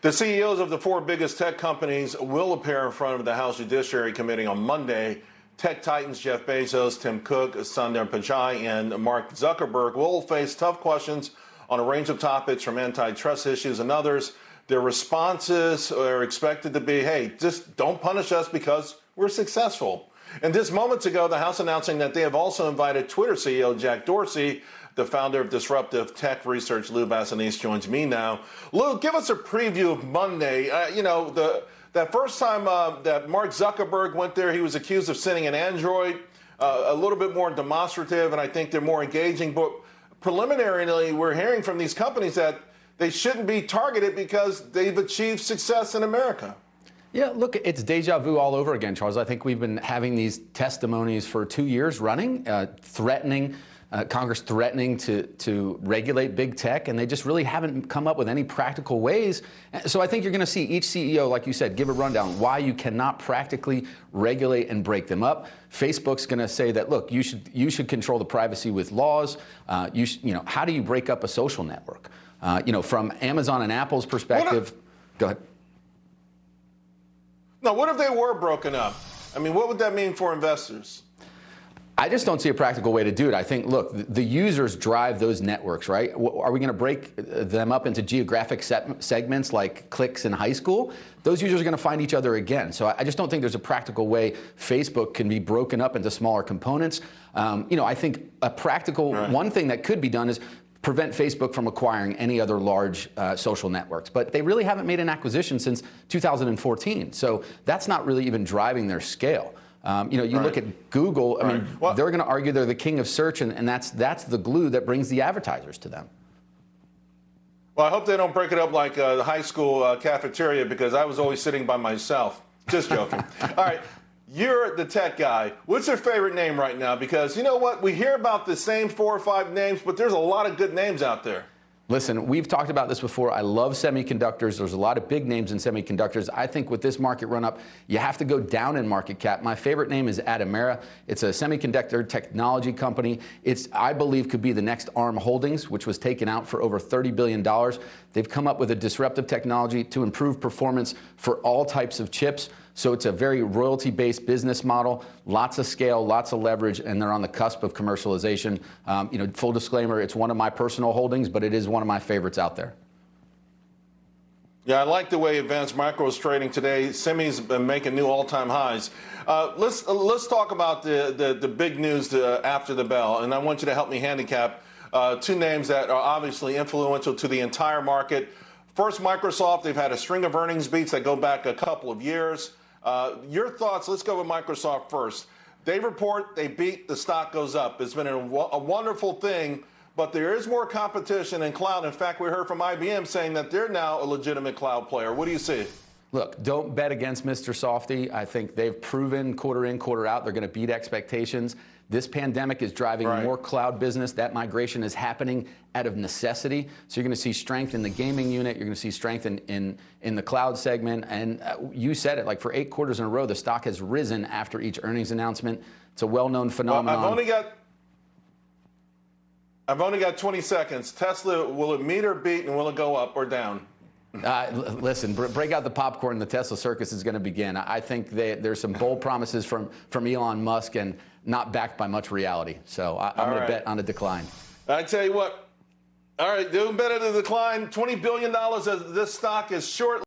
The CEOs of the four biggest tech companies will appear in front of the House Judiciary Committee on Monday. Tech titans Jeff Bezos, Tim Cook, Sundar Pichai, and Mark Zuckerberg will face tough questions on a range of topics from antitrust issues and others. Their responses are expected to be, hey, just don't punish us because we're successful. And just moments ago, the House announcing that they have also invited Twitter CEO Jack Dorsey. The founder of disruptive tech research, Lou Bassanese, joins me now. Lou, give us a preview of Monday. That first time that Mark Zuckerberg went there, he was accused of sending an Android, a little bit more demonstrative, and I think they're more engaging. But preliminarily, we're hearing from these companies that they shouldn't be targeted because they've achieved success in America. Yeah, look, it's deja vu all over again, Charles. I think we've been having these testimonies for 2 years running, Congress threatening to regulate big tech, and they just really haven't come up with any practical ways. So I think you're going to see each CEO, like you said, give a rundown why you cannot practically regulate and break them up. Facebook's going to say that, look, you should control the privacy with laws. How do you break up a social network? From Amazon and Apple's perspective, go ahead. No, what if they were broken up? I mean, what would that mean for investors? I just don't see a practical way to do it. I think, look, the users drive those networks, right? Are we going to break them up into geographic segments like cliques in high school? Those users are going to find each other again. So I just don't think there's a practical way Facebook can be broken up into smaller components. I think a practical one thing that could be done is prevent Facebook from acquiring any other large social networks. But they really haven't made an acquisition since 2014. So that's not really even driving their scale. Look at Google. I mean, they're going to argue they're the king of search, and that's the glue that brings the advertisers to them. Well, I hope they don't break it up like the high school cafeteria, because I was always sitting by myself. Just joking. All right, you're the tech guy. What's your favorite name right now? Because you know what? We hear about the same 4 or 5 names, but there's a lot of good names out there. Listen, we've talked about this before. I love semiconductors. There's a lot of big names in semiconductors. I think with this market run-up, you have to go down in market cap. My favorite name is Atomera. It's a semiconductor technology company. I believe, could be the next ARM Holdings, which was taken out for over $30 billion. They've come up with a disruptive technology to improve performance for all types of chips. So it's a very royalty-based business model, lots of scale, lots of leverage, and they're on the cusp of commercialization. Full disclaimer, it's one of my personal holdings, but it is one of my favorites out there. Yeah, I like the way Advanced Micro is trading today. Semi's been making new all-time highs. Let's talk about the big news after the bell, and I want you to help me handicap 2 names that are obviously influential to the entire market. First, Microsoft. They've had a string of earnings beats that go back a couple of years. Your thoughts? Let's go with Microsoft first. They report, they beat, the stock goes up. It's been a wonderful thing, but there is more competition in cloud. In fact, we heard from IBM saying that they're now a legitimate cloud player. What do you see? Look, don't bet against Mr. Softy. I think they've proven quarter in, quarter out, they're going to beat expectations. This pandemic is driving more cloud business. That migration is happening out of necessity. So you're going to see strength in the gaming unit. You're going to see strength in the cloud segment. And you said it, like for 8 quarters in a row, the stock has risen after each earnings announcement. It's a well-known phenomenon. Well, I've only got 20 seconds. Tesla, will it meet or beat, and will it go up or down? Listen, break out the popcorn. The Tesla circus is going to begin. I think there's some bold promises from Elon Musk and not backed by much reality. So I'm going to bet on a decline. I tell you what. All right, do bet on a decline. $20 billion of this stock is short.